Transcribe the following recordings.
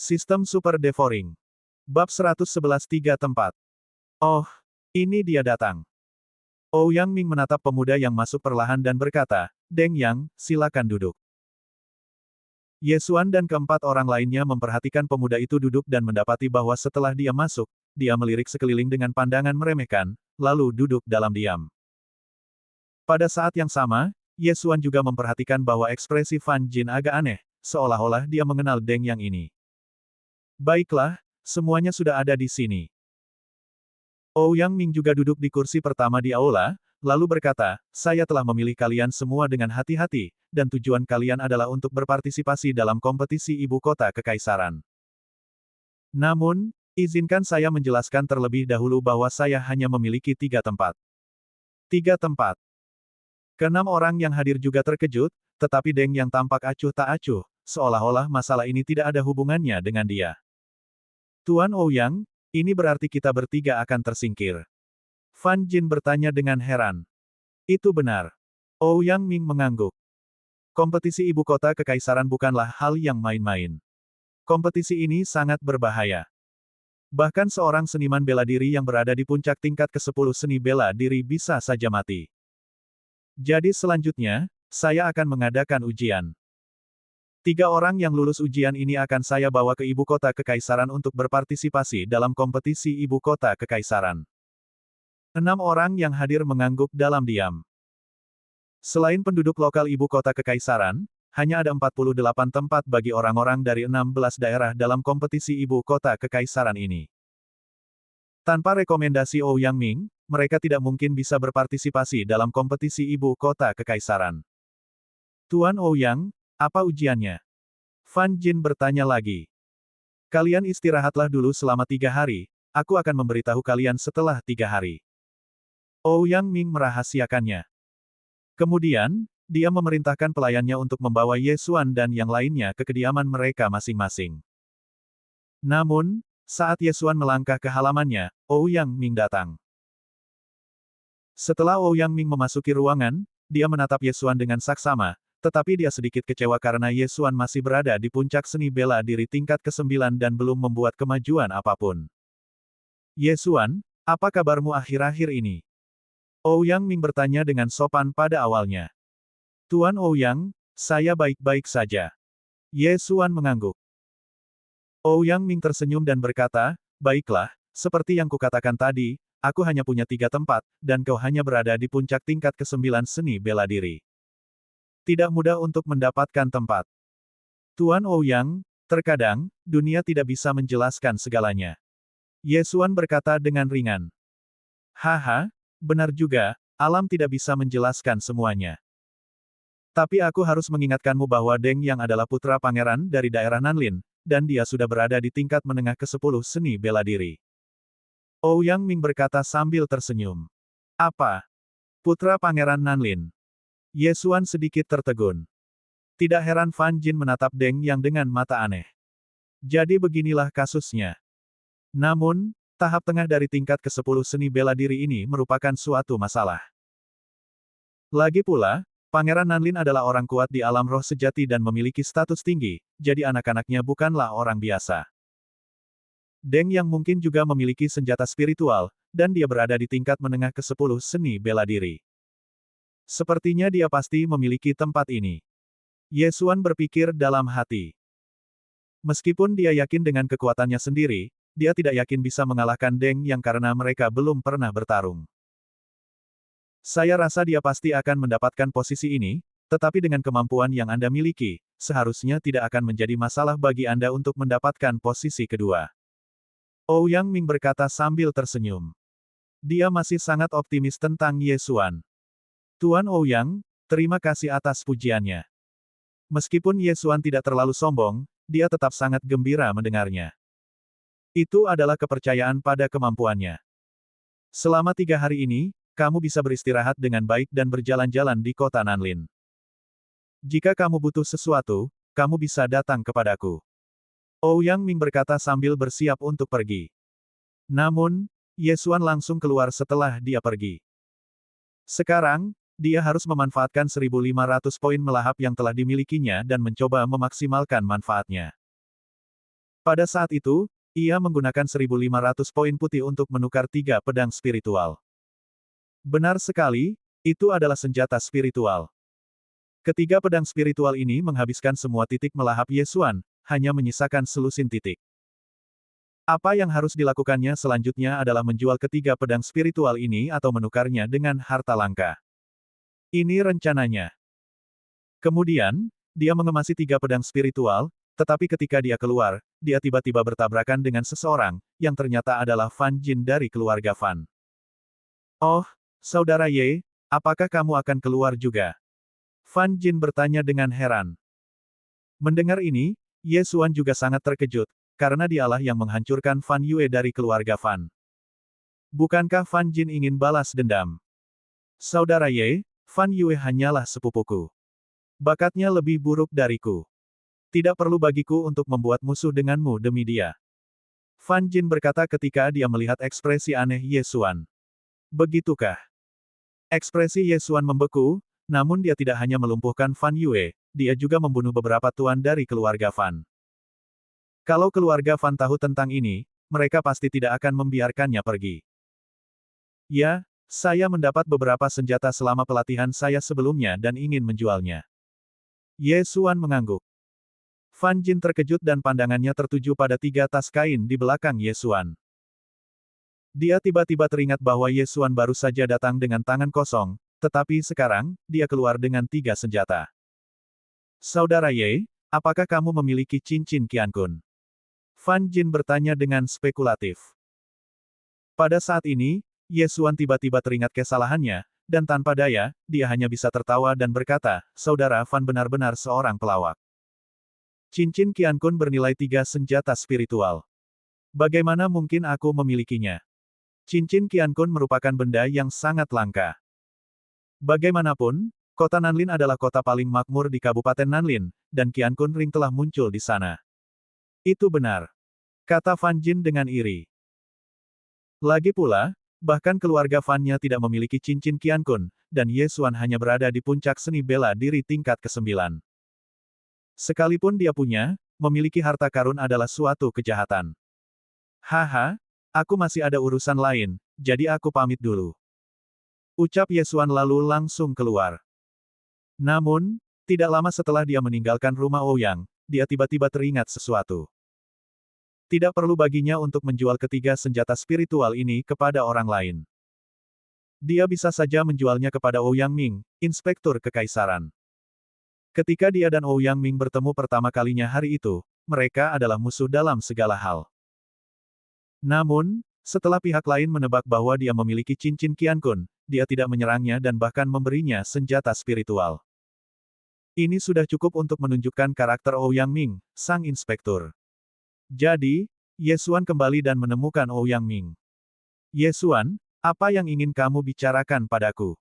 Sistem Super Devouring. Bab 111 Tiga Tempat. Oh, ini dia datang. Ouyang Ming menatap pemuda yang masuk perlahan dan berkata, Deng Yang, silakan duduk. Ye Xuan dan keempat orang lainnya memperhatikan pemuda itu duduk dan mendapati bahwa setelah dia masuk, dia melirik sekeliling dengan pandangan meremehkan, lalu duduk dalam diam. Pada saat yang sama, Ye Xuan juga memperhatikan bahwa ekspresi Fan Jin agak aneh, seolah-olah dia mengenal Deng Yang ini. Baiklah, semuanya sudah ada di sini. Ouyang Ming juga duduk di kursi pertama di aula, lalu berkata, saya telah memilih kalian semua dengan hati-hati, dan tujuan kalian adalah untuk berpartisipasi dalam kompetisi ibu kota kekaisaran. Namun, izinkan saya menjelaskan terlebih dahulu bahwa saya hanya memiliki 3 tempat. 3 tempat. Keenam orang yang hadir juga terkejut, tetapi Deng yang tampak acuh tak acuh, seolah-olah masalah ini tidak ada hubungannya dengan dia. Tuan Ouyang, ini berarti kita bertiga akan tersingkir. Fan Jin bertanya dengan heran. Itu benar. Ouyang Ming mengangguk. Kompetisi ibu kota kekaisaran bukanlah hal yang main-main. Kompetisi ini sangat berbahaya. Bahkan seorang seniman bela diri yang berada di puncak tingkat ke-10 seni bela diri bisa saja mati. Jadi selanjutnya, saya akan mengadakan ujian. 3 orang yang lulus ujian ini akan saya bawa ke ibu kota kekaisaran untuk berpartisipasi dalam kompetisi ibu kota kekaisaran. 6 orang yang hadir mengangguk dalam diam. Selain penduduk lokal ibu kota kekaisaran, hanya ada 48 tempat bagi orang-orang dari 16 daerah dalam kompetisi ibu kota kekaisaran ini. Tanpa rekomendasi Ouyang Ming, mereka tidak mungkin bisa berpartisipasi dalam kompetisi ibu kota kekaisaran. Tuan Ouyang, apa ujiannya? Fan Jin bertanya lagi. Kalian istirahatlah dulu selama 3 hari, aku akan memberitahu kalian setelah 3 hari. Ouyang Ming merahasiakannya. Kemudian, dia memerintahkan pelayannya untuk membawa Ye Xuan dan yang lainnya ke kediaman mereka masing-masing. Namun, saat Ye Xuan melangkah ke halamannya, Ouyang Ming datang. Setelah Ouyang Ming memasuki ruangan, dia menatap Ye Xuan dengan saksama, tetapi dia sedikit kecewa karena Ye Xuan masih berada di puncak seni bela diri tingkat ke-9 dan belum membuat kemajuan apapun. Ye Xuan, apa kabarmu akhir-akhir ini? Ouyang Ming bertanya dengan sopan pada awalnya. Tuan Ouyang, saya baik-baik saja. Ye Xuan mengangguk. Ouyang Ming tersenyum dan berkata, baiklah, seperti yang kukatakan tadi, aku hanya punya 3 tempat, dan kau hanya berada di puncak tingkat ke-9 seni bela diri. Tidak mudah untuk mendapatkan tempat. Tuan Ouyang, terkadang, dunia tidak bisa menjelaskan segalanya. Ye Xuan berkata dengan ringan. Haha, benar juga, alam tidak bisa menjelaskan semuanya. Tapi aku harus mengingatkanmu bahwa Deng Yang adalah putra pangeran dari daerah Nanlin, dan dia sudah berada di tingkat menengah ke-10 seni bela diri. Ouyang Ming berkata sambil tersenyum. Apa? Putra pangeran Nanlin? Ye Xuan sedikit tertegun. Tidak heran Fan Jin menatap Deng Yang dengan mata aneh. Jadi beginilah kasusnya. Namun, tahap tengah dari tingkat ke-10 seni bela diri ini merupakan suatu masalah. Lagi pula, Pangeran Nanlin adalah orang kuat di alam roh sejati dan memiliki status tinggi, jadi anak-anaknya bukanlah orang biasa. Deng Yang mungkin juga memiliki senjata spiritual, dan dia berada di tingkat menengah ke-10 seni bela diri. Sepertinya dia pasti memiliki tempat ini. Ye Xuan berpikir dalam hati. Meskipun dia yakin dengan kekuatannya sendiri, dia tidak yakin bisa mengalahkan Deng Yang karena mereka belum pernah bertarung. Saya rasa dia pasti akan mendapatkan posisi ini, tetapi dengan kemampuan yang Anda miliki, seharusnya tidak akan menjadi masalah bagi Anda untuk mendapatkan posisi kedua. Ouyang Ming berkata sambil tersenyum. Dia masih sangat optimis tentang Ye Xuan. Tuan Ouyang, terima kasih atas pujiannya. Meskipun Ye Xuan tidak terlalu sombong, dia tetap sangat gembira mendengarnya. Itu adalah kepercayaan pada kemampuannya. Selama 3 hari ini, kamu bisa beristirahat dengan baik dan berjalan-jalan di kota Nanlin. Jika kamu butuh sesuatu, kamu bisa datang kepadaku. Ouyang Ming berkata sambil bersiap untuk pergi. Namun, Ye Xuan langsung keluar setelah dia pergi. Sekarang, dia harus memanfaatkan 1.500 poin melahap yang telah dimilikinya dan mencoba memaksimalkan manfaatnya. Pada saat itu, ia menggunakan 1.500 poin putih untuk menukar 3 pedang spiritual. Benar sekali, itu adalah senjata spiritual. Ketiga pedang spiritual ini menghabiskan semua titik melahap Yesuan, hanya menyisakan selusin titik. Apa yang harus dilakukannya selanjutnya adalah menjual ketiga pedang spiritual ini atau menukarnya dengan harta langka. Ini rencananya. Kemudian, dia mengemasi 3 pedang spiritual, tetapi ketika dia keluar, dia tiba-tiba bertabrakan dengan seseorang, yang ternyata adalah Fan Jin dari keluarga Fan. Oh, Saudara Ye, apakah kamu akan keluar juga? Fan Jin bertanya dengan heran. Mendengar ini, Ye Xuan juga sangat terkejut, karena dialah yang menghancurkan Fan Yue dari keluarga Fan. Bukankah Fan Jin ingin balas dendam? Saudara Ye, Fan Yue hanyalah sepupuku. Bakatnya lebih buruk dariku. Tidak perlu bagiku untuk membuat musuh denganmu demi dia. Fan Jin berkata ketika dia melihat ekspresi aneh Ye Xuan. Begitukah? Ekspresi Ye Xuan membeku, namun dia tidak hanya melumpuhkan Fan Yue, dia juga membunuh beberapa tuan dari keluarga Fan. Kalau keluarga Fan tahu tentang ini, mereka pasti tidak akan membiarkannya pergi. Ya, saya mendapat beberapa senjata selama pelatihan saya sebelumnya dan ingin menjualnya. Ye Xuan mengangguk. Fan Jin terkejut dan pandangannya tertuju pada 3 tas kain di belakang Ye Xuan. Dia tiba-tiba teringat bahwa Ye Xuan baru saja datang dengan tangan kosong, tetapi sekarang, dia keluar dengan 3 senjata. Saudara Ye, apakah kamu memiliki cincin Qiankun? Fan Jin bertanya dengan spekulatif. Pada saat ini, Ye Xuan tiba-tiba teringat kesalahannya, dan tanpa daya, dia hanya bisa tertawa dan berkata, Saudara Fan benar-benar seorang pelawak. Cincin Qiankun bernilai 3 senjata spiritual. Bagaimana mungkin aku memilikinya? Cincin Qiankun merupakan benda yang sangat langka. Bagaimanapun, kota Nanlin adalah kota paling makmur di Kabupaten Nanlin, dan Qiankun Ring telah muncul di sana. Itu benar. Kata Fan Jin dengan iri. Lagi pula, bahkan keluarga Fan-nya tidak memiliki cincin Qiankun, dan Ye Xuan hanya berada di puncak seni bela diri tingkat ke-9. Sekalipun dia punya, memiliki harta karun adalah suatu kejahatan. Haha, aku masih ada urusan lain, jadi aku pamit dulu. Ucap Ye Xuan lalu langsung keluar. Namun, tidak lama setelah dia meninggalkan rumah Ouyang, dia tiba-tiba teringat sesuatu. Tidak perlu baginya untuk menjual ketiga senjata spiritual ini kepada orang lain. Dia bisa saja menjualnya kepada Ouyang Ming, Inspektur Kekaisaran. Ketika dia dan Ouyang Ming bertemu pertama kalinya hari itu, mereka adalah musuh dalam segala hal. Namun, setelah pihak lain menebak bahwa dia memiliki cincin Qiankun, dia tidak menyerangnya dan bahkan memberinya senjata spiritual. Ini sudah cukup untuk menunjukkan karakter Ouyang Ming, sang inspektur. Jadi, Ye Xuan kembali dan menemukan Ouyang Ming. Ye Xuan, apa yang ingin kamu bicarakan padaku?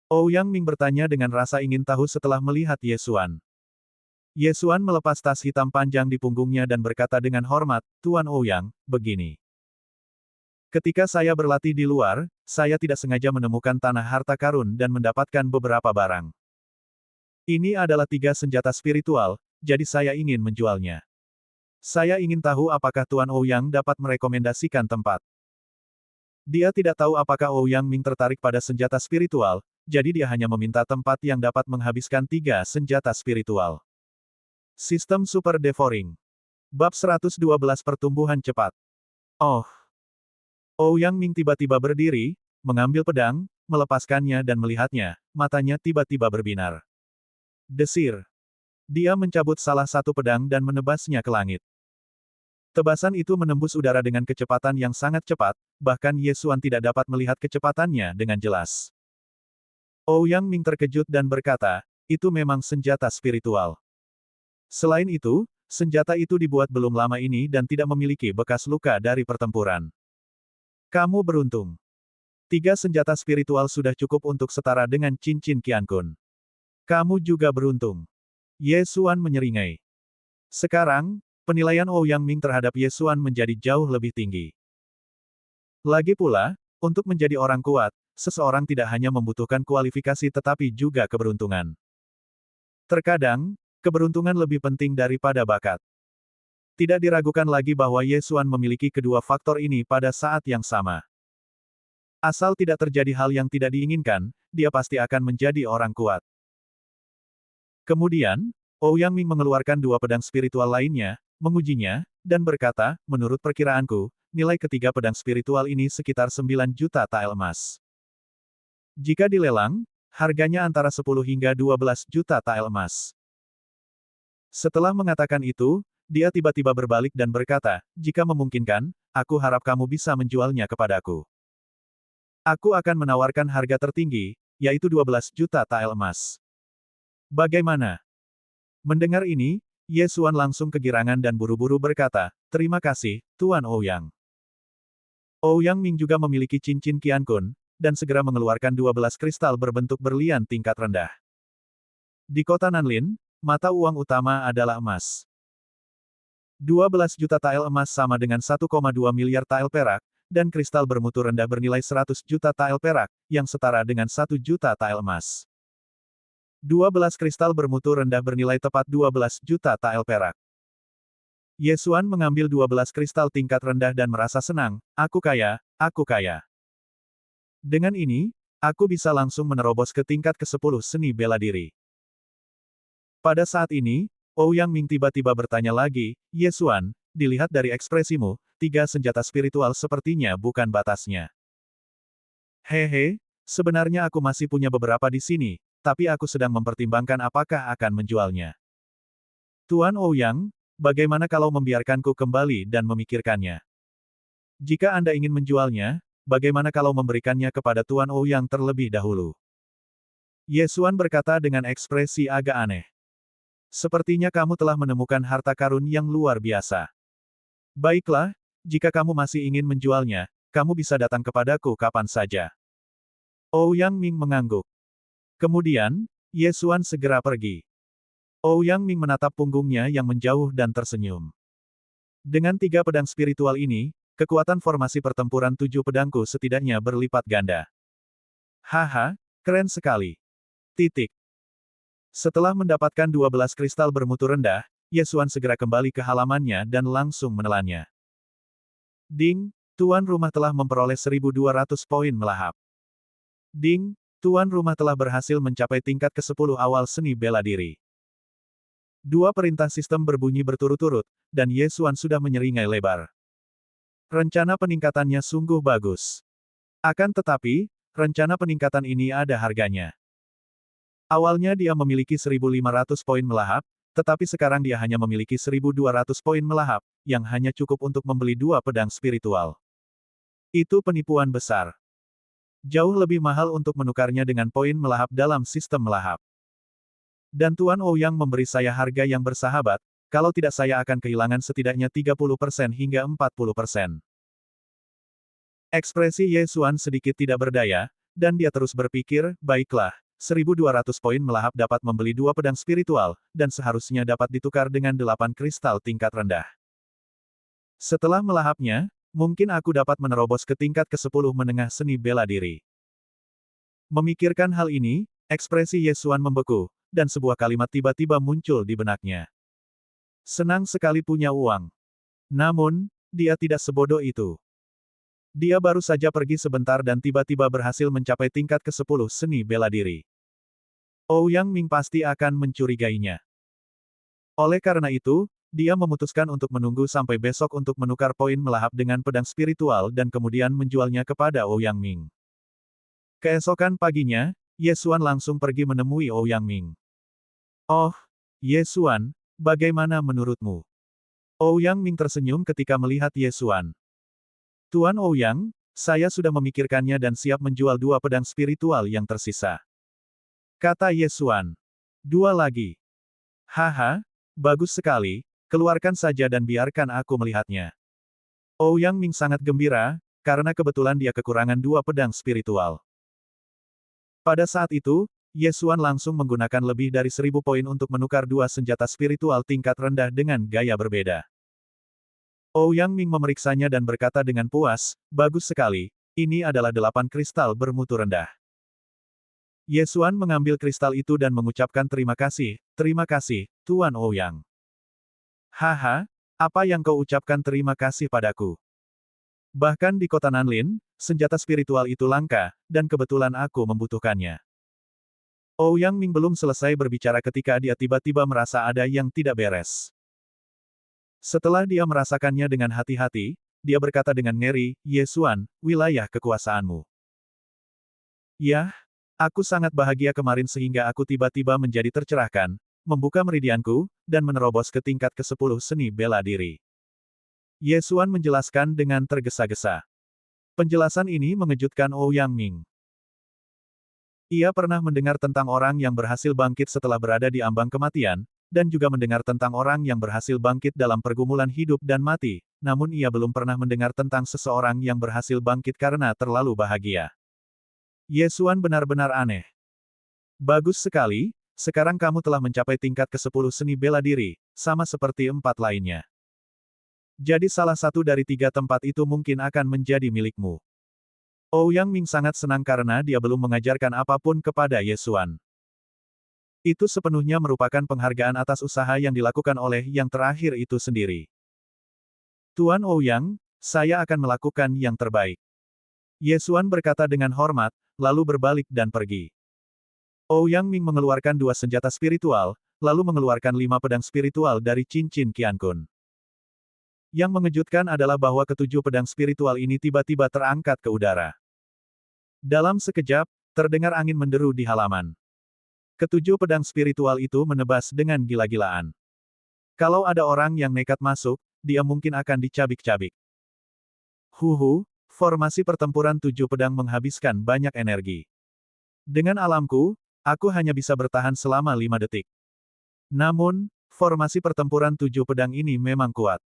Ouyang Ming bertanya dengan rasa ingin tahu setelah melihat Ye Xuan. Ye Xuan melepas tas hitam panjang di punggungnya dan berkata dengan hormat, Tuan Ouyang, begini. Ketika saya berlatih di luar, saya tidak sengaja menemukan tanah harta karun dan mendapatkan beberapa barang. Ini adalah 3 senjata spiritual, jadi saya ingin menjualnya. Saya ingin tahu apakah Tuan Ouyang dapat merekomendasikan tempat. Dia tidak tahu apakah Ouyang Ming tertarik pada senjata spiritual, jadi dia hanya meminta tempat yang dapat menghabiskan 3 senjata spiritual. Sistem Super Devouring. Bab 112 Pertumbuhan Cepat. Oh. Ouyang Ming tiba-tiba berdiri, mengambil pedang, melepaskannya dan melihatnya, matanya tiba-tiba berbinar. Desir. Dia mencabut salah satu pedang dan menebasnya ke langit. Tebasan itu menembus udara dengan kecepatan yang sangat cepat, bahkan Ye Xuan tidak dapat melihat kecepatannya dengan jelas. Ouyang Ming terkejut dan berkata, itu memang senjata spiritual. Selain itu, senjata itu dibuat belum lama ini dan tidak memiliki bekas luka dari pertempuran. Kamu beruntung. 3 senjata spiritual sudah cukup untuk setara dengan cincin Qiankun. Kamu juga beruntung. Ye Xuan menyeringai. Sekarang, penilaian Ouyang Ming terhadap Ye Xuan menjadi jauh lebih tinggi. Lagi pula, untuk menjadi orang kuat, seseorang tidak hanya membutuhkan kualifikasi tetapi juga keberuntungan. Terkadang, keberuntungan lebih penting daripada bakat. Tidak diragukan lagi bahwa Ye Xuan memiliki kedua faktor ini pada saat yang sama. Asal tidak terjadi hal yang tidak diinginkan, dia pasti akan menjadi orang kuat. Kemudian, Ouyang Ming mengeluarkan dua pedang spiritual lainnya, mengujinya, dan berkata, menurut perkiraanku, nilai ketiga pedang spiritual ini sekitar 9 juta tael emas. Jika dilelang, harganya antara 10 hingga 12 juta tael emas. Setelah mengatakan itu, dia tiba-tiba berbalik dan berkata, jika memungkinkan, aku harap kamu bisa menjualnya kepadaku. Aku akan menawarkan harga tertinggi, yaitu 12 juta tael emas. Bagaimana? Mendengar ini, Ye Xuan langsung kegirangan dan buru-buru berkata, terima kasih, Tuan Ouyang. Ouyang Ming juga memiliki cincin Qiankun, dan segera mengeluarkan 12 kristal berbentuk berlian tingkat rendah. Di kota Nanlin, mata uang utama adalah emas. 12 juta tael emas sama dengan 1,2 miliar tael perak, dan kristal bermutu rendah bernilai 100 juta tael perak, yang setara dengan 1 juta tael emas. 12 kristal bermutu rendah bernilai tepat 12 juta tael perak. Ye Xuan mengambil 12 kristal tingkat rendah dan merasa senang, aku kaya, aku kaya. Dengan ini, aku bisa langsung menerobos ke tingkat ke-10 seni bela diri. Pada saat ini, Ouyang Ming tiba-tiba bertanya lagi, Ye Xuan, dilihat dari ekspresimu, 3 senjata spiritual sepertinya bukan batasnya. Hehe, sebenarnya aku masih punya beberapa di sini, tapi aku sedang mempertimbangkan apakah akan menjualnya. Tuan Ouyang, bagaimana kalau membiarkanku kembali dan memikirkannya? Jika Anda ingin menjualnya, bagaimana kalau memberikannya kepada Tuan Ouyang terlebih dahulu? Ye Xuan berkata dengan ekspresi agak aneh. Sepertinya kamu telah menemukan harta karun yang luar biasa. Baiklah, jika kamu masih ingin menjualnya, kamu bisa datang kepadaku kapan saja. Ouyang Ming mengangguk. Kemudian, Ye Xuan segera pergi. Ouyang Ming menatap punggungnya yang menjauh dan tersenyum. Dengan 3 pedang spiritual ini, kekuatan formasi pertempuran 7 pedangku setidaknya berlipat ganda. Haha, keren sekali. Titik. Setelah mendapatkan 12 kristal bermutu rendah, Ye Xuan segera kembali ke halamannya dan langsung menelannya. Ding, tuan rumah telah memperoleh 1.200 poin melahap. Ding, tuan rumah telah berhasil mencapai tingkat ke-10 awal seni bela diri. 2 perintah sistem berbunyi berturut-turut, dan Ye Xuan sudah menyeringai lebar. Rencana peningkatannya sungguh bagus. Akan tetapi, rencana peningkatan ini ada harganya. Awalnya dia memiliki 1.500 poin melahap, tetapi sekarang dia hanya memiliki 1.200 poin melahap, yang hanya cukup untuk membeli 2 pedang spiritual. Itu penipuan besar. Jauh lebih mahal untuk menukarnya dengan poin melahap dalam sistem melahap. Dan Tuan Ouyang memberi saya harga yang bersahabat, kalau tidak saya akan kehilangan setidaknya 30% hingga 40%. Ekspresi Ye Xuan sedikit tidak berdaya, dan dia terus berpikir, baiklah, 1.200 poin melahap dapat membeli 2 pedang spiritual, dan seharusnya dapat ditukar dengan 8 kristal tingkat rendah. Setelah melahapnya, mungkin aku dapat menerobos ke tingkat ke-10 menengah seni bela diri. Memikirkan hal ini, ekspresi Ye Xuan membeku, dan sebuah kalimat tiba-tiba muncul di benaknya. Senang sekali punya uang. Namun, dia tidak sebodoh itu. Dia baru saja pergi sebentar dan tiba-tiba berhasil mencapai tingkat ke-10 seni bela diri. Ouyang Ming pasti akan mencurigainya. Oleh karena itu, dia memutuskan untuk menunggu sampai besok untuk menukar poin melahap dengan pedang spiritual dan kemudian menjualnya kepada Ouyang Ming. Keesokan paginya, Ye Xuan langsung pergi menemui Ouyang Ming. Oh, Ye Xuan, bagaimana menurutmu? Ouyang Ming tersenyum ketika melihat Ye Xuan. Tuan Ouyang, saya sudah memikirkannya dan siap menjual 2 pedang spiritual yang tersisa. Kata Ye Xuan. 2 lagi. Haha, bagus sekali, keluarkan saja dan biarkan aku melihatnya. Ouyang Ming sangat gembira, karena kebetulan dia kekurangan 2 pedang spiritual. Pada saat itu, Ye Xuan langsung menggunakan lebih dari 1.000 poin untuk menukar 2 senjata spiritual tingkat rendah dengan gaya berbeda. Ouyang Ming memeriksanya dan berkata dengan puas, bagus sekali, ini adalah 8 kristal bermutu rendah. Ye Xuan mengambil kristal itu dan mengucapkan terima kasih, Tuan Ouyang. Haha, Apa yang kau ucapkan terima kasih padaku? Bahkan di kota Nanlin, senjata spiritual itu langka, dan kebetulan aku membutuhkannya. Ouyang Ming belum selesai berbicara ketika dia tiba-tiba merasa ada yang tidak beres. Setelah dia merasakannya dengan hati-hati, dia berkata dengan ngeri, "Ye Xuan, wilayah kekuasaanmu." Yah, aku sangat bahagia kemarin sehingga aku tiba-tiba menjadi tercerahkan, membuka meridianku, dan menerobos ke tingkat ke-10 seni bela diri. Ye Xuan menjelaskan dengan tergesa-gesa. Penjelasan ini mengejutkan Ouyang Ming. Ia pernah mendengar tentang orang yang berhasil bangkit setelah berada di ambang kematian, dan juga mendengar tentang orang yang berhasil bangkit dalam pergumulan hidup dan mati, namun ia belum pernah mendengar tentang seseorang yang berhasil bangkit karena terlalu bahagia. Ye Xuan benar-benar aneh. Bagus sekali, sekarang kamu telah mencapai tingkat ke-10 seni bela diri, sama seperti 4 lainnya. Jadi salah satu dari 3 tempat itu mungkin akan menjadi milikmu. Ouyang Ming sangat senang karena dia belum mengajarkan apapun kepada Ye Xuan. Itu sepenuhnya merupakan penghargaan atas usaha yang dilakukan oleh yang terakhir itu sendiri. Tuan Ouyang, saya akan melakukan yang terbaik. Ye Xuan berkata dengan hormat, lalu berbalik dan pergi. Ouyang Ming mengeluarkan 2 senjata spiritual, lalu mengeluarkan 5 pedang spiritual dari cincin Qiankun. Yang mengejutkan adalah bahwa ketujuh pedang spiritual ini tiba-tiba terangkat ke udara. Dalam sekejap, terdengar angin menderu di halaman. Ketujuh pedang spiritual itu menebas dengan gila-gilaan. Kalau ada orang yang nekat masuk, dia mungkin akan dicabik-cabik. Formasi pertempuran 7 pedang menghabiskan banyak energi. Dengan alamku, aku hanya bisa bertahan selama 5 detik. Namun, formasi pertempuran 7 pedang ini memang kuat.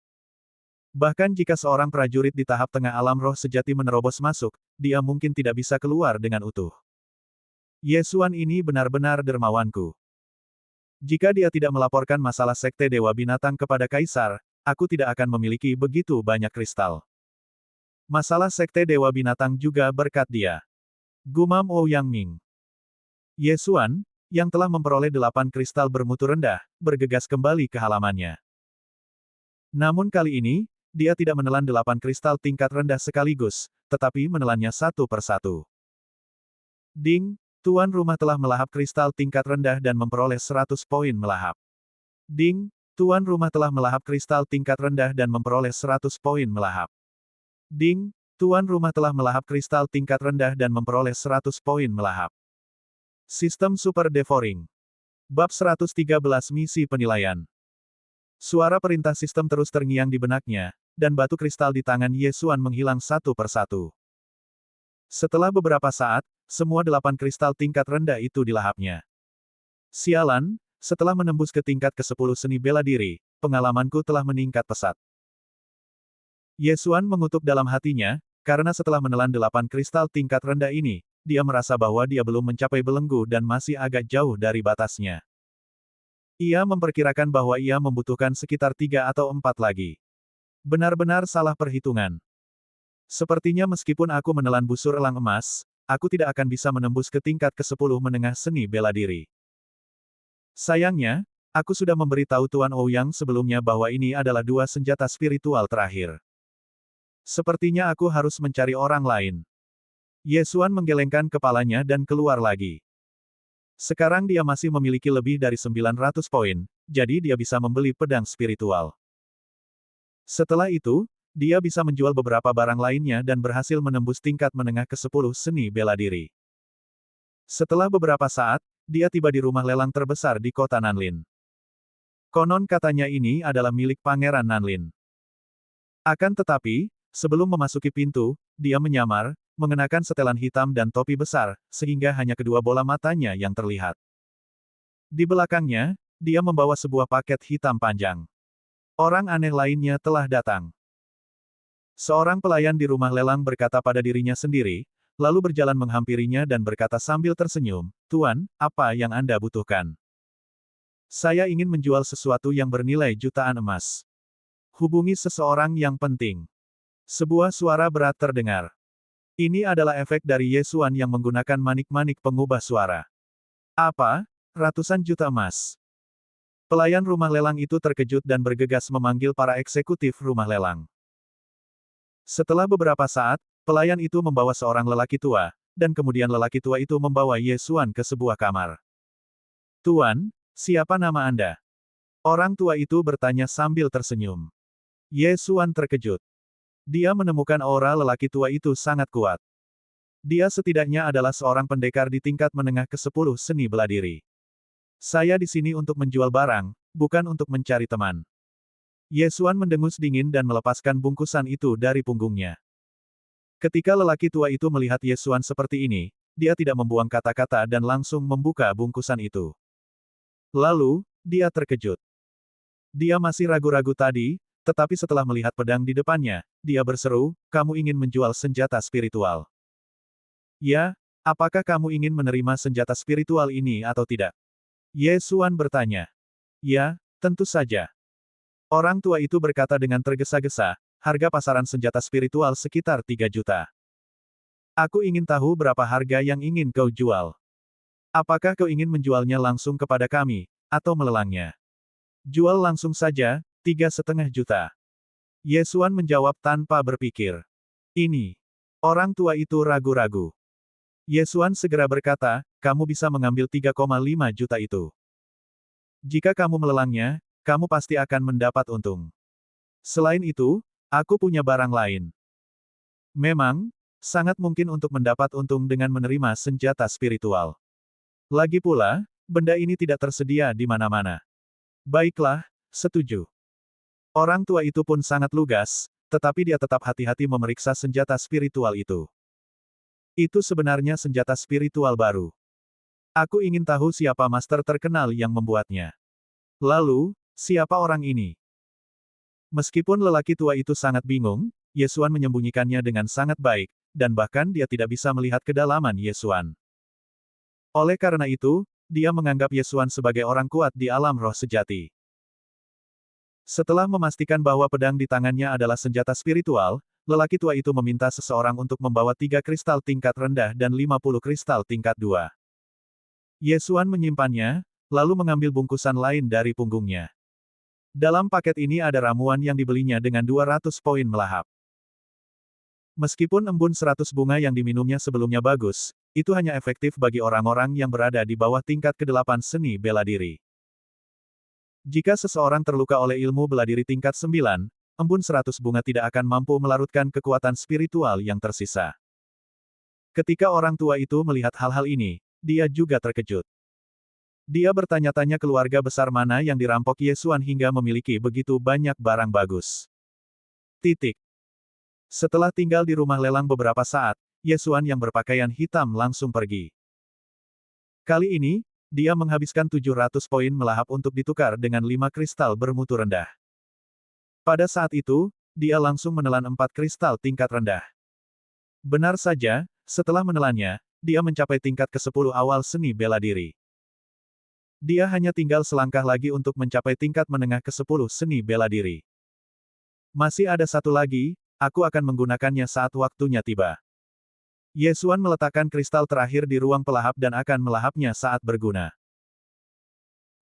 Bahkan jika seorang prajurit di tahap tengah alam roh sejati menerobos masuk, dia mungkin tidak bisa keluar dengan utuh. Ye Xuan ini benar-benar dermawanku. Jika dia tidak melaporkan masalah Sekte Dewa Binatang kepada Kaisar, aku tidak akan memiliki begitu banyak kristal. Masalah Sekte Dewa Binatang juga berkat dia. Gumam Ouyang Ming. Ye Xuan, yang telah memperoleh 8 kristal bermutu rendah, bergegas kembali ke halamannya. Namun kali ini, dia tidak menelan 8 kristal tingkat rendah sekaligus, tetapi menelannya satu persatu. Ding, tuan rumah telah melahap kristal tingkat rendah dan memperoleh 100 poin melahap. Ding, tuan rumah telah melahap kristal tingkat rendah dan memperoleh 100 poin melahap. Ding, tuan rumah telah melahap kristal tingkat rendah dan memperoleh 100 poin melahap. Sistem Super Devouring. Bab 113 Misi Penilaian. Suara perintah sistem terus terngiang di benaknya, dan batu kristal di tangan Ye Xuan menghilang satu persatu. Setelah beberapa saat, semua 8 kristal tingkat rendah itu dilahapnya. Sialan, setelah menembus ke tingkat ke-10 seni bela diri, pengalamanku telah meningkat pesat. Ye Xuan mengutuk dalam hatinya, karena setelah menelan 8 kristal tingkat rendah ini, dia merasa bahwa dia belum mencapai belenggu dan masih agak jauh dari batasnya. Ia memperkirakan bahwa ia membutuhkan sekitar 3 atau 4 lagi. Benar-benar salah perhitungan. Sepertinya meskipun aku menelan busur elang emas, aku tidak akan bisa menembus ke tingkat ke-10 menengah seni bela diri. Sayangnya, aku sudah memberitahu Tuan Ouyang sebelumnya bahwa ini adalah 2 senjata spiritual terakhir. Sepertinya aku harus mencari orang lain. Ye Xuan menggelengkan kepalanya dan keluar lagi. Sekarang dia masih memiliki lebih dari 900 poin, jadi dia bisa membeli pedang spiritual. Setelah itu, dia bisa menjual beberapa barang lainnya dan berhasil menembus tingkat menengah ke-10 seni bela diri. Setelah beberapa saat, dia tiba di rumah lelang terbesar di kota Nanlin. Konon katanya ini adalah milik Pangeran Nanlin. Akan tetapi, sebelum memasuki pintu, dia menyamar, mengenakan setelan hitam dan topi besar, sehingga hanya kedua bola matanya yang terlihat. Di belakangnya, dia membawa sebuah paket hitam panjang. Orang aneh lainnya telah datang. Seorang pelayan di rumah lelang berkata pada dirinya sendiri, lalu berjalan menghampirinya dan berkata sambil tersenyum, "Tuan, apa yang Anda butuhkan?" "Saya ingin menjual sesuatu yang bernilai jutaan emas. Hubungi seseorang yang penting." Sebuah suara berat terdengar. Ini adalah efek dari Ye Xuan yang menggunakan manik-manik pengubah suara. "Apa? Ratusan juta emas?" Pelayan rumah lelang itu terkejut dan bergegas memanggil para eksekutif rumah lelang. Setelah beberapa saat, pelayan itu membawa seorang lelaki tua, dan kemudian lelaki tua itu membawa Ye Xuan ke sebuah kamar. "Tuan, siapa nama Anda?" Orang tua itu bertanya sambil tersenyum. Ye Xuan terkejut. Dia menemukan aura lelaki tua itu sangat kuat. Dia setidaknya adalah seorang pendekar di tingkat menengah ke-10 seni bela diri. "Saya di sini untuk menjual barang, bukan untuk mencari teman." Ye Xuan mendengus dingin dan melepaskan bungkusan itu dari punggungnya. Ketika lelaki tua itu melihat Ye Xuan seperti ini, dia tidak membuang kata-kata dan langsung membuka bungkusan itu. Lalu, dia terkejut. Dia masih ragu-ragu tadi, tetapi setelah melihat pedang di depannya, dia berseru, "Kamu ingin menjual senjata spiritual?" "Ya, apakah kamu ingin menerima senjata spiritual ini atau tidak?" Ye Xuan bertanya. "Ya, tentu saja." Orang tua itu berkata dengan tergesa-gesa, "Harga pasaran senjata spiritual sekitar 3 juta. Aku ingin tahu berapa harga yang ingin kau jual. Apakah kau ingin menjualnya langsung kepada kami, atau melelangnya?" "Jual langsung saja, 3,5 juta." Ye Xuan menjawab tanpa berpikir. "Ini." Orang tua itu ragu-ragu. Ye Xuan segera berkata, "Kamu bisa mengambil 3,5 juta itu. Jika kamu melelangnya, kamu pasti akan mendapat untung. Selain itu, aku punya barang lain." Memang, sangat mungkin untuk mendapat untung dengan menerima senjata spiritual. Lagi pula, benda ini tidak tersedia di mana-mana. "Baiklah, setuju." Orang tua itu pun sangat lugas, tetapi dia tetap hati-hati memeriksa senjata spiritual itu. "Itu sebenarnya senjata spiritual baru. Aku ingin tahu siapa master terkenal yang membuatnya. Lalu, siapa orang ini?" Meskipun lelaki tua itu sangat bingung, Ye Xuan menyembunyikannya dengan sangat baik, dan bahkan dia tidak bisa melihat kedalaman Ye Xuan. Oleh karena itu, dia menganggap Ye Xuan sebagai orang kuat di alam roh sejati. Setelah memastikan bahwa pedang di tangannya adalah senjata spiritual, lelaki tua itu meminta seseorang untuk membawa 3 kristal tingkat rendah dan 50 kristal tingkat 2. Ye Xuan menyimpannya, lalu mengambil bungkusan lain dari punggungnya. Dalam paket ini ada ramuan yang dibelinya dengan 200 poin melahap. Meskipun embun 100 bunga yang diminumnya sebelumnya bagus, itu hanya efektif bagi orang-orang yang berada di bawah tingkat ke-8 seni bela diri. Jika seseorang terluka oleh ilmu bela diri tingkat 9, embun 100 bunga tidak akan mampu melarutkan kekuatan spiritual yang tersisa. Ketika orang tua itu melihat hal-hal ini, dia juga terkejut. Dia bertanya-tanya keluarga besar mana yang dirampok Ye Xuan hingga memiliki begitu banyak barang bagus. Titik. Setelah tinggal di rumah lelang beberapa saat, Ye Xuan yang berpakaian hitam langsung pergi. Kali ini, dia menghabiskan 700 poin melahap untuk ditukar dengan 5 kristal bermutu rendah. Pada saat itu, dia langsung menelan 4 kristal tingkat rendah. Benar saja, setelah menelannya, dia mencapai tingkat ke-10 awal seni bela diri. Dia hanya tinggal selangkah lagi untuk mencapai tingkat menengah ke-10 seni bela diri. "Masih ada satu lagi, aku akan menggunakannya saat waktunya tiba." Ye Xuan meletakkan kristal terakhir di ruang pelahap dan akan melahapnya saat berguna.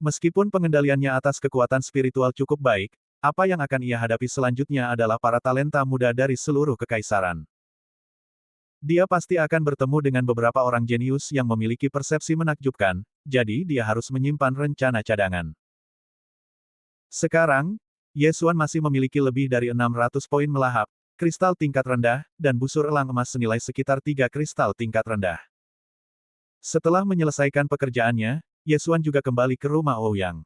Meskipun pengendaliannya atas kekuatan spiritual cukup baik, apa yang akan ia hadapi selanjutnya adalah para talenta muda dari seluruh kekaisaran. Dia pasti akan bertemu dengan beberapa orang jenius yang memiliki persepsi menakjubkan, jadi dia harus menyimpan rencana cadangan. Sekarang, Ye Xuan masih memiliki lebih dari 600 poin melahap, kristal tingkat rendah, dan busur elang emas senilai sekitar 3 kristal tingkat rendah. Setelah menyelesaikan pekerjaannya, Ye Xuan juga kembali ke rumah Ouyang.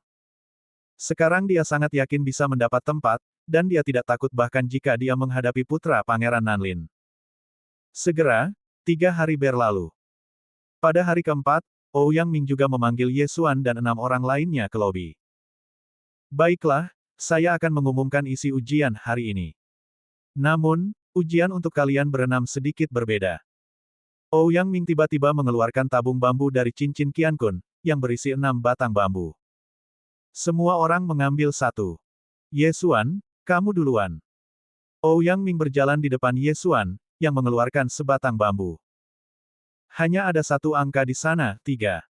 Sekarang dia sangat yakin bisa mendapat tempat, dan dia tidak takut bahkan jika dia menghadapi putra Pangeran Nanlin. Segera, 3 hari berlalu. Pada hari keempat, Ouyang Ming juga memanggil Ye Xuan dan 6 orang lainnya ke lobi. "Baiklah, saya akan mengumumkan isi ujian hari ini. Namun, ujian untuk kalian berenam sedikit berbeda." Ouyang Ming tiba-tiba mengeluarkan tabung bambu dari cincin Qiankun, yang berisi 6 batang bambu. Semua orang mengambil satu. "Ye Xuan, kamu duluan." Ouyang Ming berjalan di depan Ye Xuan, yang mengeluarkan sebatang bambu. Hanya ada satu angka di sana, 3.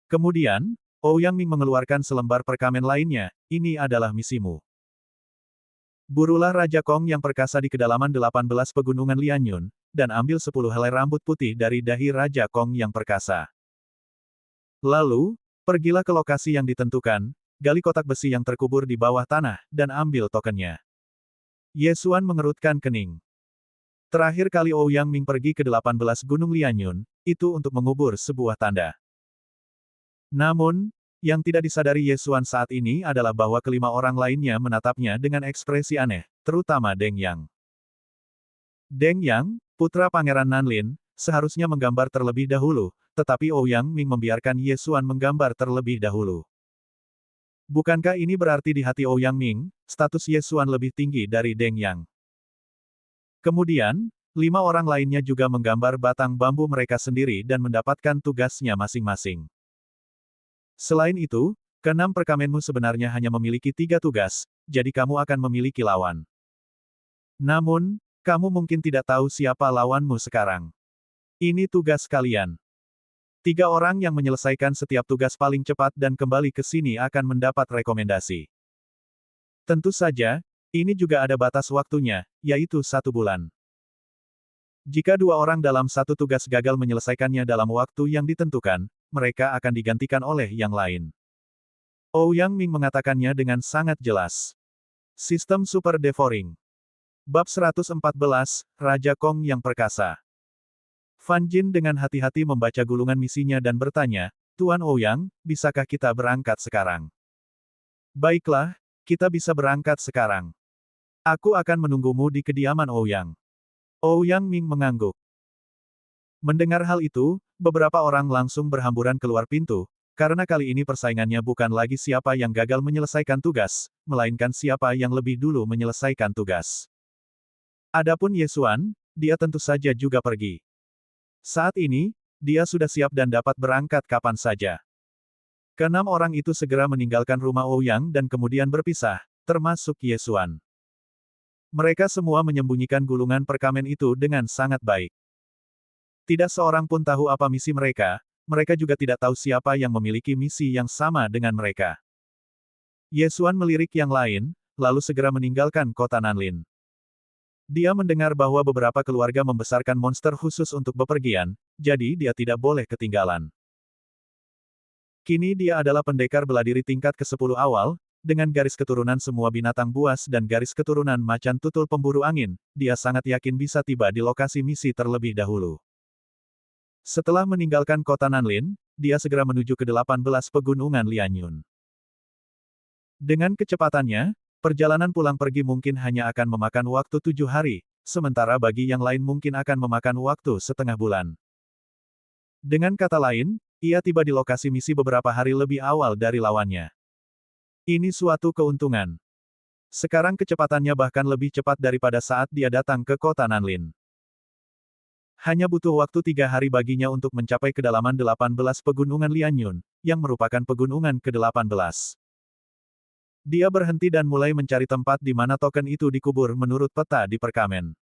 Kemudian, Ouyang Ming mengeluarkan selembar perkamen lainnya, ini adalah misimu. Burulah Raja Kong yang perkasa di kedalaman 18 pegunungan Lianyun, dan ambil 10 helai rambut putih dari dahi Raja Kong yang perkasa. Lalu, pergilah ke lokasi yang ditentukan, gali kotak besi yang terkubur di bawah tanah, dan ambil tokennya. Ye Xuan mengerutkan kening. Terakhir kali Ouyang Ming pergi ke 18 gunung Lianyun, itu untuk mengubur sebuah tanda. Namun, yang tidak disadari Ye Xuan saat ini adalah bahwa kelima orang lainnya menatapnya dengan ekspresi aneh, terutama Deng Yang. Deng Yang, putra Pangeran Nanlin, seharusnya menggambar terlebih dahulu, tetapi Ouyang Ming membiarkan Ye Xuan menggambar terlebih dahulu. Bukankah ini berarti di hati Ouyang Ming, status Ye Xuan lebih tinggi dari Deng Yang? Kemudian, 5 orang lainnya juga menggambar batang bambu mereka sendiri dan mendapatkan tugasnya masing-masing. Selain itu, keenam perkamenmu sebenarnya hanya memiliki 3 tugas, jadi kamu akan memiliki lawan. Namun, kamu mungkin tidak tahu siapa lawanmu sekarang. Ini tugas kalian. 3 orang yang menyelesaikan setiap tugas paling cepat dan kembali ke sini akan mendapat rekomendasi. Tentu saja, ini juga ada batas waktunya, yaitu 1 bulan. Jika 2 orang dalam satu tugas gagal menyelesaikannya dalam waktu yang ditentukan, mereka akan digantikan oleh yang lain. Ouyang Ming mengatakannya dengan sangat jelas. Sistem Super Devouring. Bab 114, Raja Kong yang perkasa. Fan Jin dengan hati-hati membaca gulungan misinya dan bertanya, Tuan Ouyang, bisakah kita berangkat sekarang? Baiklah, kita bisa berangkat sekarang. Aku akan menunggumu di kediaman Ouyang. Ouyang Ming mengangguk. Mendengar hal itu, beberapa orang langsung berhamburan keluar pintu, karena kali ini persaingannya bukan lagi siapa yang gagal menyelesaikan tugas, melainkan siapa yang lebih dulu menyelesaikan tugas. Adapun Ye Xuan, dia tentu saja juga pergi. Saat ini, dia sudah siap dan dapat berangkat kapan saja. Keenam orang itu segera meninggalkan rumah Ouyang dan kemudian berpisah, termasuk Ye Xuan. Mereka semua menyembunyikan gulungan perkamen itu dengan sangat baik. Tidak seorang pun tahu apa misi mereka juga tidak tahu siapa yang memiliki misi yang sama dengan mereka. Ye Xuan melirik yang lain, lalu segera meninggalkan kota Nanlin. Dia mendengar bahwa beberapa keluarga membesarkan monster khusus untuk bepergian, jadi dia tidak boleh ketinggalan. Kini dia adalah pendekar bela diri tingkat ke-10 awal, dengan garis keturunan semua binatang buas dan garis keturunan macan tutul pemburu angin, dia sangat yakin bisa tiba di lokasi misi terlebih dahulu. Setelah meninggalkan kota Nanlin, dia segera menuju ke 18 pegunungan Lianyun. Dengan kecepatannya, perjalanan pulang pergi mungkin hanya akan memakan waktu 7 hari, sementara bagi yang lain mungkin akan memakan waktu setengah bulan. Dengan kata lain, ia tiba di lokasi misi beberapa hari lebih awal dari lawannya. Ini suatu keuntungan. Sekarang kecepatannya bahkan lebih cepat daripada saat dia datang ke kota Nanlin. Hanya butuh waktu 3 hari baginya untuk mencapai kedalaman 18 pegunungan Lianyun, yang merupakan pegunungan ke-18. Dia berhenti dan mulai mencari tempat di mana token itu dikubur menurut peta di perkamen.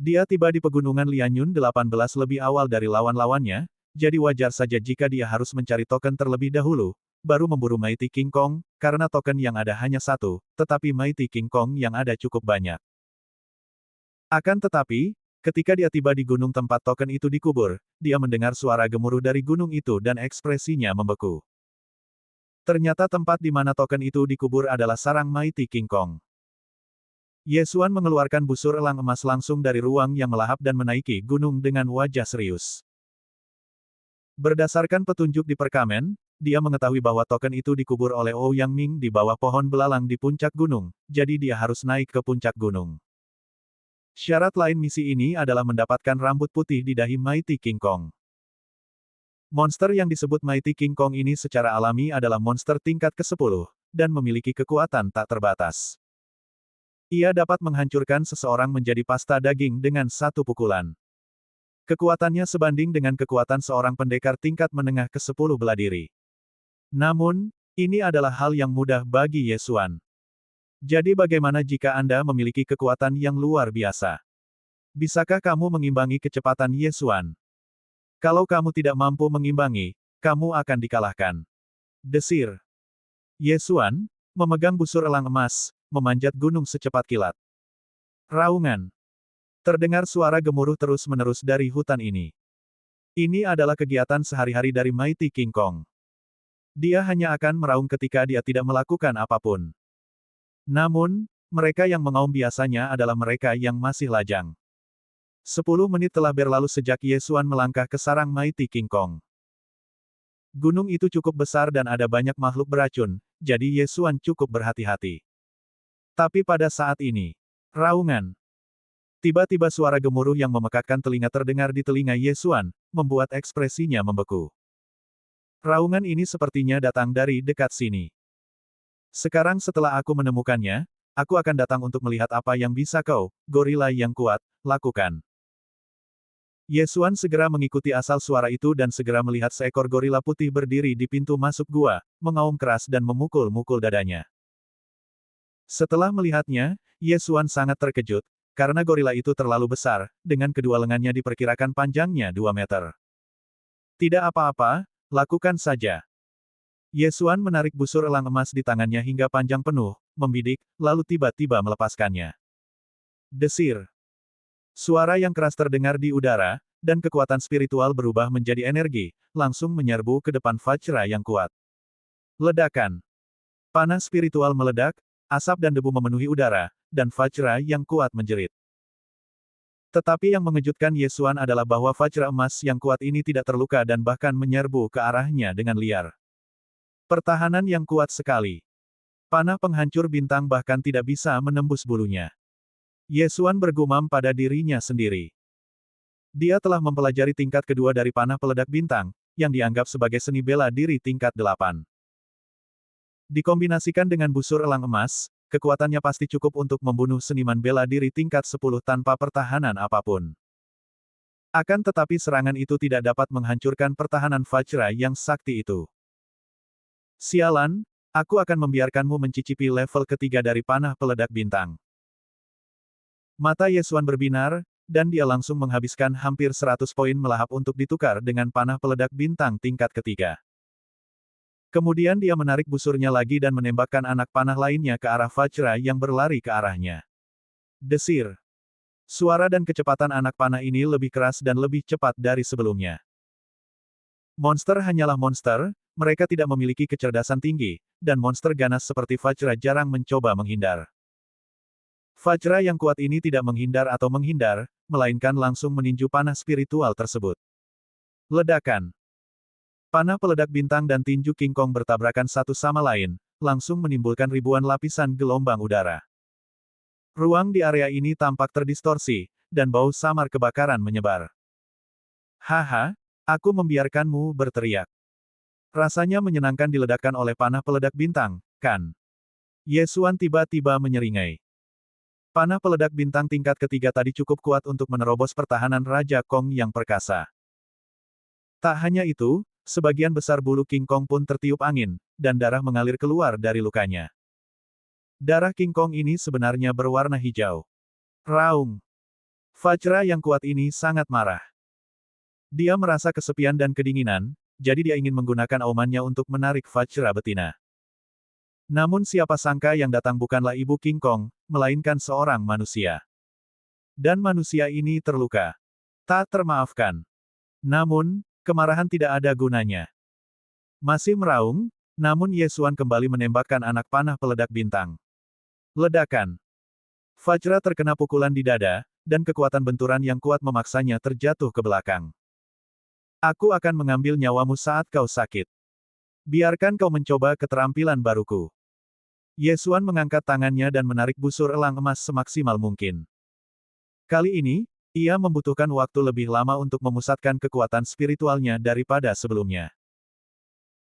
Dia tiba di pegunungan Lianyun 18 lebih awal dari lawan-lawannya, jadi wajar saja jika dia harus mencari token terlebih dahulu, baru memburu Mighty King Kong, karena token yang ada hanya 1, tetapi Mighty King Kong yang ada cukup banyak. Akan tetapi, ketika dia tiba di gunung tempat token itu dikubur, dia mendengar suara gemuruh dari gunung itu dan ekspresinya membeku. Ternyata tempat di mana token itu dikubur adalah sarang Mighty King Kong. Ye Xuan mengeluarkan busur elang emas langsung dari ruang yang melahap dan menaiki gunung dengan wajah serius. Berdasarkan petunjuk di perkamen, dia mengetahui bahwa token itu dikubur oleh Ouyang Ming di bawah pohon belalang di puncak gunung, jadi dia harus naik ke puncak gunung. Syarat lain misi ini adalah mendapatkan rambut putih di dahi Mighty King Kong. Monster yang disebut Mighty King Kong ini secara alami adalah monster tingkat ke-10, dan memiliki kekuatan tak terbatas. Ia dapat menghancurkan seseorang menjadi pasta daging dengan satu pukulan. Kekuatannya sebanding dengan kekuatan seorang pendekar tingkat menengah ke-10 bela diri. Namun, ini adalah hal yang mudah bagi Ye Xuan. Jadi bagaimana jika Anda memiliki kekuatan yang luar biasa? Bisakah kamu mengimbangi kecepatan Ye Xuan? Kalau kamu tidak mampu mengimbangi, kamu akan dikalahkan. Desir. Ye Xuan, memegang busur elang emas, memanjat gunung secepat kilat. Raungan. Terdengar suara gemuruh terus-menerus dari hutan ini. Ini adalah kegiatan sehari-hari dari Mighty King Kong. Dia hanya akan meraung ketika dia tidak melakukan apapun. Namun, mereka yang mengaum biasanya adalah mereka yang masih lajang. 10 menit telah berlalu sejak Ye Xuan melangkah ke sarang Mighty King Kong. Gunung itu cukup besar dan ada banyak makhluk beracun, jadi Ye Xuan cukup berhati-hati. Tapi pada saat ini, raungan. Tiba-tiba suara gemuruh yang memekakkan telinga terdengar di telinga Ye Xuan, membuat ekspresinya membeku. Raungan ini sepertinya datang dari dekat sini. Sekarang setelah aku menemukannya, aku akan datang untuk melihat apa yang bisa kau, gorila yang kuat, lakukan. Ye Xuan segera mengikuti asal suara itu dan segera melihat seekor gorila putih berdiri di pintu masuk gua, mengaum keras dan memukul-mukul dadanya. Setelah melihatnya, Ye Xuan sangat terkejut, karena gorila itu terlalu besar, dengan kedua lengannya diperkirakan panjangnya 2 meter. Tidak apa-apa, lakukan saja. Ye Xuan menarik busur elang emas di tangannya hingga panjang penuh, membidik, lalu tiba-tiba melepaskannya. Desir. Suara yang keras terdengar di udara, dan kekuatan spiritual berubah menjadi energi, langsung menyerbu ke depan Vajra yang kuat. Ledakan. Panah spiritual meledak, asap dan debu memenuhi udara, dan Vajra yang kuat menjerit. Tetapi yang mengejutkan Ye Xuan adalah bahwa Vajra emas yang kuat ini tidak terluka dan bahkan menyerbu ke arahnya dengan liar. Pertahanan yang kuat sekali. Panah penghancur bintang bahkan tidak bisa menembus bulunya. Ye Xuan bergumam pada dirinya sendiri. Dia telah mempelajari tingkat kedua dari panah peledak bintang, yang dianggap sebagai seni bela diri tingkat 8. Dikombinasikan dengan busur elang emas, kekuatannya pasti cukup untuk membunuh seniman bela diri tingkat 10 tanpa pertahanan apapun. Akan tetapi serangan itu tidak dapat menghancurkan pertahanan Vajra yang sakti itu. Sialan, aku akan membiarkanmu mencicipi level ketiga dari panah peledak bintang. Mata Ye Xuan berbinar, dan dia langsung menghabiskan hampir 100 poin melahap untuk ditukar dengan panah peledak bintang tingkat ketiga. Kemudian dia menarik busurnya lagi dan menembakkan anak panah lainnya ke arah Vajra yang berlari ke arahnya. Desir. Suara dan kecepatan anak panah ini lebih keras dan lebih cepat dari sebelumnya. Monster hanyalah monster, mereka tidak memiliki kecerdasan tinggi, dan monster ganas seperti Vajra jarang mencoba menghindar. Vajra yang kuat ini tidak menghindar atau menghindar, melainkan langsung meninju panah spiritual tersebut. Ledakan. Panah peledak bintang dan tinju King Kong bertabrakan satu sama lain, langsung menimbulkan ribuan lapisan gelombang udara. Ruang di area ini tampak terdistorsi, dan bau samar kebakaran menyebar. Haha, aku membiarkanmu berteriak. Rasanya menyenangkan diledakkan oleh panah peledak bintang, kan? Ye Xuan tiba-tiba menyeringai. Panah peledak bintang tingkat ketiga tadi cukup kuat untuk menerobos pertahanan Raja Kong yang perkasa. Tak hanya itu, sebagian besar bulu King Kong pun tertiup angin, dan darah mengalir keluar dari lukanya. Darah King Kong ini sebenarnya berwarna hijau. Raung. Vajra yang kuat ini sangat marah. Dia merasa kesepian dan kedinginan, jadi dia ingin menggunakan aumannya untuk menarik Vajra betina. Namun siapa sangka yang datang bukanlah ibu King Kong, melainkan seorang manusia. Dan manusia ini terluka. Tak termaafkan. Namun, kemarahan tidak ada gunanya. Masih meraung, namun Ye Xuan kembali menembakkan anak panah peledak bintang. Ledakan. Vajra terkena pukulan di dada, dan kekuatan benturan yang kuat memaksanya terjatuh ke belakang. Aku akan mengambil nyawamu saat kau sakit. Biarkan kau mencoba keterampilan baruku. Ye Xuan mengangkat tangannya dan menarik busur elang emas semaksimal mungkin. Kali ini, ia membutuhkan waktu lebih lama untuk memusatkan kekuatan spiritualnya daripada sebelumnya.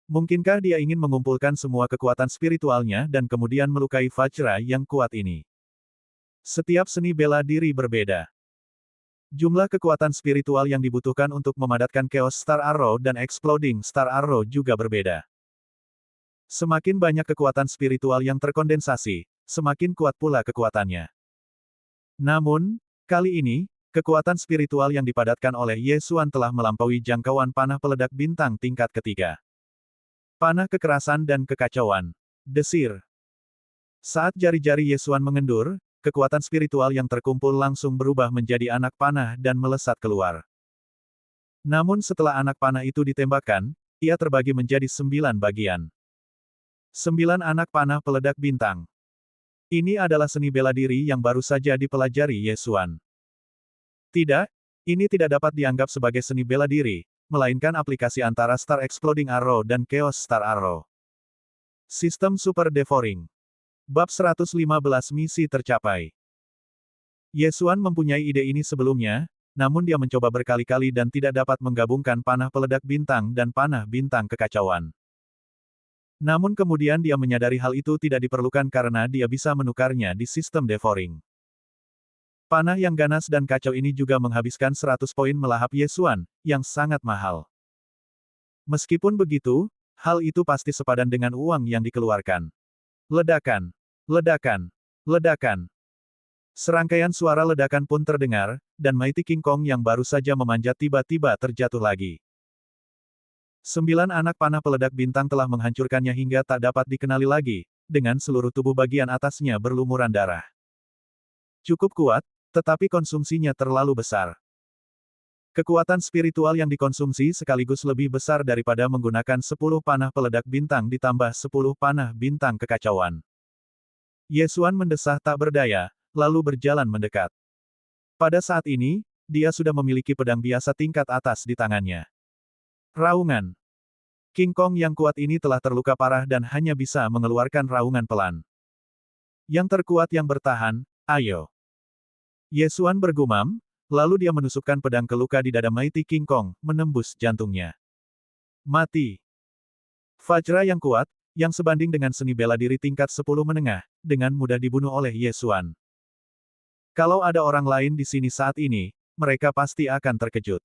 Mungkinkah dia ingin mengumpulkan semua kekuatan spiritualnya dan kemudian melukai Vajra yang kuat ini? Setiap seni bela diri berbeda. Jumlah kekuatan spiritual yang dibutuhkan untuk memadatkan Chaos Star Arrow dan Exploding Star Arrow juga berbeda. Semakin banyak kekuatan spiritual yang terkondensasi, semakin kuat pula kekuatannya. Namun, kali ini, Kekuatan spiritual yang dipadatkan oleh Ye Xuan telah melampaui jangkauan panah peledak bintang tingkat ketiga. Panah kekerasan dan kekacauan. Desir. Saat jari-jari Ye Xuan mengendur, kekuatan spiritual yang terkumpul langsung berubah menjadi anak panah dan melesat keluar. Namun setelah anak panah itu ditembakkan, ia terbagi menjadi 9 bagian. 9 anak panah peledak bintang. Ini adalah seni bela diri yang baru saja dipelajari Ye Xuan. Tidak, ini tidak dapat dianggap sebagai seni bela diri, melainkan aplikasi antara Star Exploding Arrow dan Chaos Star Arrow. Sistem Super Devouring. Bab 115 misi tercapai. Ye Xuan mempunyai ide ini sebelumnya, namun dia mencoba berkali-kali dan tidak dapat menggabungkan panah peledak bintang dan panah bintang kekacauan. Namun kemudian dia menyadari hal itu tidak diperlukan karena dia bisa menukarnya di sistem devouring. Panah yang ganas dan kacau ini juga menghabiskan 100 poin melahap Ye Xuan, yang sangat mahal. Meskipun begitu, hal itu pasti sepadan dengan uang yang dikeluarkan. Ledakan, ledakan, ledakan. Serangkaian suara ledakan pun terdengar, dan Mighty King Kong yang baru saja memanjat tiba-tiba terjatuh lagi. 9 anak panah peledak bintang telah menghancurkannya hingga tak dapat dikenali lagi, dengan seluruh tubuh bagian atasnya berlumuran darah. Cukup kuat, tetapi konsumsinya terlalu besar. Kekuatan spiritual yang dikonsumsi sekaligus lebih besar daripada menggunakan 10 panah peledak bintang ditambah 10 panah bintang kekacauan. Ye Xuan mendesah tak berdaya, lalu berjalan mendekat. Pada saat ini, dia sudah memiliki pedang biasa tingkat atas di tangannya. Raungan. King Kong yang kuat ini telah terluka parah dan hanya bisa mengeluarkan raungan pelan. Yang terkuat yang bertahan, ayo. Ye Xuan bergumam, lalu dia menusukkan pedang ke luka di dada Mighty King Kong, menembus jantungnya. Mati. Vajra yang kuat, yang sebanding dengan seni bela diri tingkat 10 menengah, dengan mudah dibunuh oleh Ye Xuan. Kalau ada orang lain di sini saat ini, mereka pasti akan terkejut.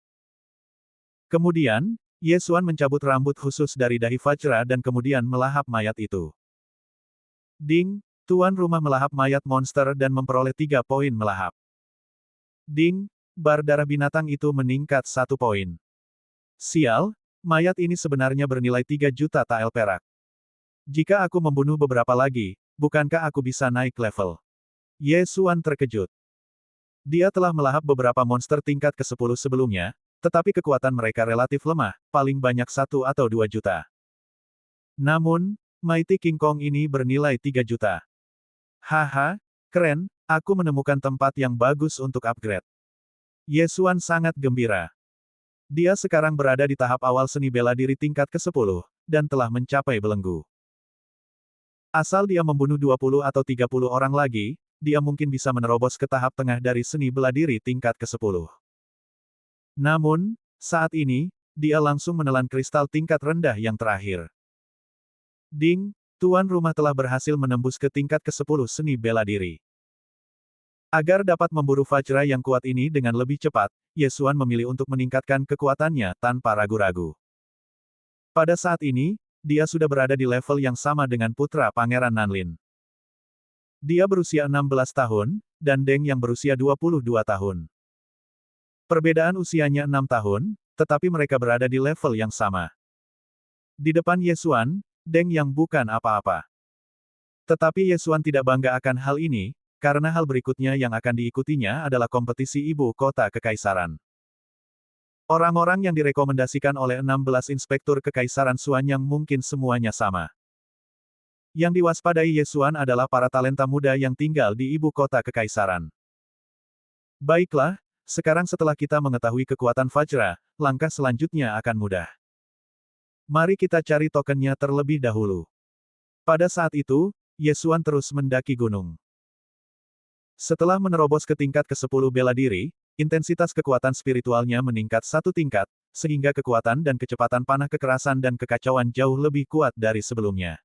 Kemudian, Ye Xuan mencabut rambut khusus dari dahi Vajra dan kemudian melahap mayat itu. Ding, tuan rumah melahap mayat monster dan memperoleh 3 poin melahap. Ding, bar darah binatang itu meningkat 1 poin. Sial, mayat ini sebenarnya bernilai 3 juta tael perak. Jika aku membunuh beberapa lagi, bukankah aku bisa naik level? Ye Xuan terkejut. Dia telah melahap beberapa monster tingkat ke-10 sebelumnya, tetapi kekuatan mereka relatif lemah, paling banyak 1 atau 2 juta. Namun, Mighty King Kong ini bernilai 3 juta. Haha, keren, aku menemukan tempat yang bagus untuk upgrade. Ye Xuan sangat gembira. Dia sekarang berada di tahap awal seni bela diri tingkat ke-10, dan telah mencapai belenggu. Asal dia membunuh 20 atau 30 orang lagi, dia mungkin bisa menerobos ke tahap tengah dari seni bela diri tingkat ke-10. Namun, saat ini, dia langsung menelan kristal tingkat rendah yang terakhir. Ding, tuan rumah telah berhasil menembus ke tingkat ke-10 seni bela diri. Agar dapat memburu Vajra yang kuat ini dengan lebih cepat, Ye Xuan memilih untuk meningkatkan kekuatannya tanpa ragu-ragu. Pada saat ini, dia sudah berada di level yang sama dengan putra Pangeran Nanlin. Dia berusia 16 tahun, dan Deng yang berusia 22 tahun. Perbedaan usianya 6 tahun, tetapi mereka berada di level yang sama. Di depan Ye Xuan, Deng yang bukan apa-apa. Tetapi Ye Xuan tidak bangga akan hal ini, karena hal berikutnya yang akan diikutinya adalah kompetisi ibu kota kekaisaran. Orang-orang yang direkomendasikan oleh 16 inspektur kekaisaran Xuanyang mungkin semuanya sama. Yang diwaspadai Ye Xuan adalah para talenta muda yang tinggal di ibu kota kekaisaran. Baiklah, sekarang setelah kita mengetahui kekuatan Vajra, langkah selanjutnya akan mudah. Mari kita cari tokennya terlebih dahulu. Pada saat itu, Ye Xuan terus mendaki gunung. Setelah menerobos ke tingkat ke-10 bela diri, intensitas kekuatan spiritualnya meningkat 1 tingkat, sehingga kekuatan dan kecepatan panah kekerasan dan kekacauan jauh lebih kuat dari sebelumnya.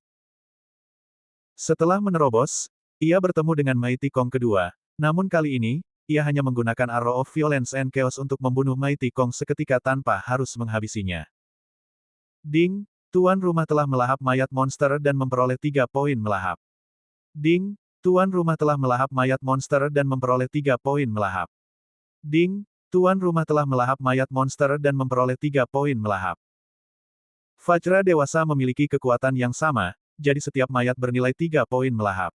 Setelah menerobos, ia bertemu dengan Mighty Kong kedua, namun kali ini, ia hanya menggunakan Arrow of Violence and Chaos untuk membunuh Mighty Kong seketika tanpa harus menghabisinya. Ding, tuan rumah telah melahap mayat monster dan memperoleh 3 poin melahap. Ding, tuan rumah telah melahap mayat monster dan memperoleh 3 poin melahap. Ding, tuan rumah telah melahap mayat monster dan memperoleh 3 poin melahap. Vajra dewasa memiliki kekuatan yang sama, jadi setiap mayat bernilai 3 poin melahap.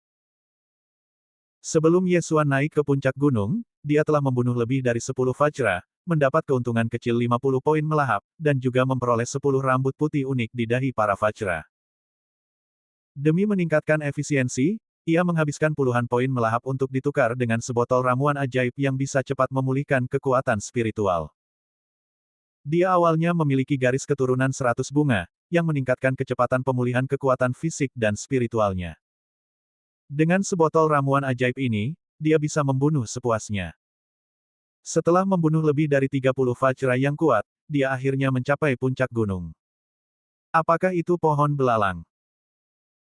Sebelum Yesuan naik ke puncak gunung, dia telah membunuh lebih dari 10 Vajra, mendapat keuntungan kecil 50 poin melahap, dan juga memperoleh 10 rambut putih unik di dahi para Vajra. Demi meningkatkan efisiensi, ia menghabiskan puluhan poin melahap untuk ditukar dengan sebotol ramuan ajaib yang bisa cepat memulihkan kekuatan spiritual. Dia awalnya memiliki garis keturunan 100 bunga, yang meningkatkan kecepatan pemulihan kekuatan fisik dan spiritualnya. Dengan sebotol ramuan ajaib ini, dia bisa membunuh sepuasnya. Setelah membunuh lebih dari 30 Vajra yang kuat, dia akhirnya mencapai puncak gunung. Apakah itu pohon belalang?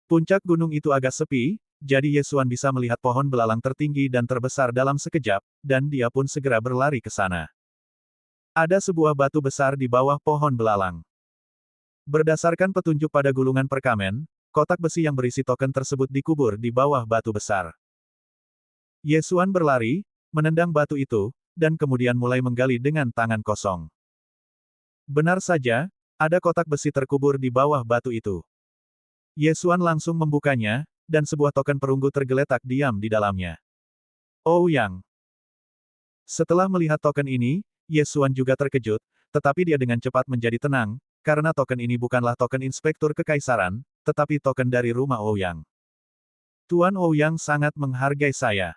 Puncak gunung itu agak sepi, jadi Yesuan bisa melihat pohon belalang tertinggi dan terbesar dalam sekejap, dan dia pun segera berlari ke sana. Ada sebuah batu besar di bawah pohon belalang. Berdasarkan petunjuk pada gulungan perkamen, kotak besi yang berisi token tersebut dikubur di bawah batu besar. Yesuan berlari, menendang batu itu, dan kemudian mulai menggali dengan tangan kosong. Benar saja, ada kotak besi terkubur di bawah batu itu. Yesuan langsung membukanya, dan sebuah token perunggu tergeletak diam di dalamnya. Ouyang. Setelah melihat token ini, Yesuan juga terkejut, tetapi dia dengan cepat menjadi tenang, karena token ini bukanlah token inspektur kekaisaran, tetapi token dari rumah Ouyang. Tuan Ouyang sangat menghargai saya.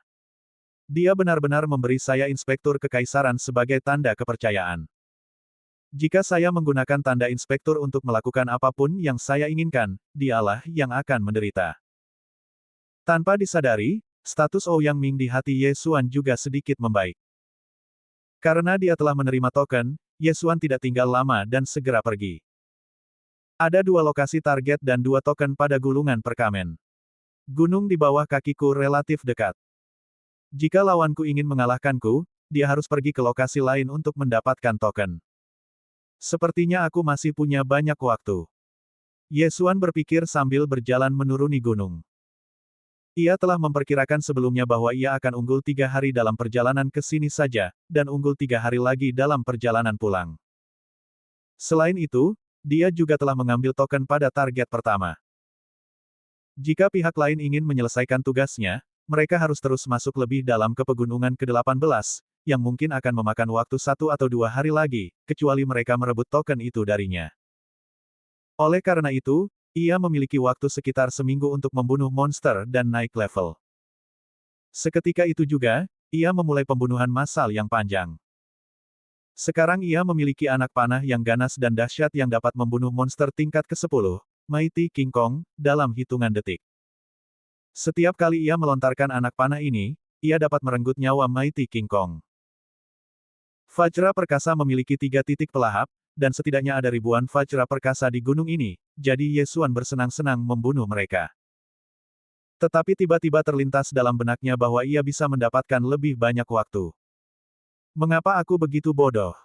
Dia benar-benar memberi saya inspektur kekaisaran sebagai tanda kepercayaan. Jika saya menggunakan tanda inspektur untuk melakukan apapun yang saya inginkan, dialah yang akan menderita. Tanpa disadari, status Ouyang Ming di hati Yesuan juga sedikit membaik. Karena dia telah menerima token, Yesuan tidak tinggal lama dan segera pergi. Ada 2 lokasi target dan 2 token pada gulungan perkamen. Gunung di bawah kakiku relatif dekat. Jika lawanku ingin mengalahkanku, dia harus pergi ke lokasi lain untuk mendapatkan token. Sepertinya aku masih punya banyak waktu. Yesuan berpikir sambil berjalan menuruni gunung. Ia telah memperkirakan sebelumnya bahwa ia akan unggul 3 hari dalam perjalanan ke sini saja, dan unggul 3 hari lagi dalam perjalanan pulang. Selain itu, dia juga telah mengambil token pada target pertama. Jika pihak lain ingin menyelesaikan tugasnya, mereka harus terus masuk lebih dalam ke pegunungan ke-18, yang mungkin akan memakan waktu 1 atau 2 hari lagi, kecuali mereka merebut token itu darinya. Oleh karena itu, ia memiliki waktu sekitar seminggu untuk membunuh monster dan naik level. Seketika itu juga, ia memulai pembunuhan massal yang panjang. Sekarang ia memiliki anak panah yang ganas dan dahsyat yang dapat membunuh monster tingkat ke-10, Mighty King Kong, dalam hitungan detik. Setiap kali ia melontarkan anak panah ini, ia dapat merenggut nyawa Mighty King Kong. Vajra perkasa memiliki 3 titik pelahap, dan setidaknya ada ribuan Vajra perkasa di gunung ini, jadi Yesuan bersenang-senang membunuh mereka. Tetapi tiba-tiba terlintas dalam benaknya bahwa ia bisa mendapatkan lebih banyak waktu. Mengapa aku begitu bodoh?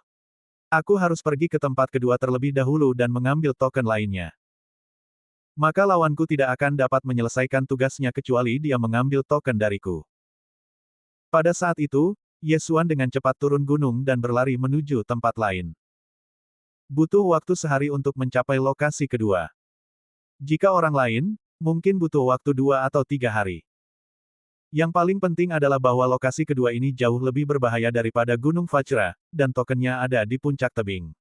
Aku harus pergi ke tempat kedua terlebih dahulu dan mengambil token lainnya. Maka lawanku tidak akan dapat menyelesaikan tugasnya kecuali dia mengambil token dariku. Pada saat itu, Yesuan dengan cepat turun gunung dan berlari menuju tempat lain. Butuh waktu sehari untuk mencapai lokasi kedua. Jika orang lain, mungkin butuh waktu 2 atau 3 hari. Yang paling penting adalah bahwa lokasi kedua ini jauh lebih berbahaya daripada Gunung Vajra, dan tokennya ada di puncak tebing.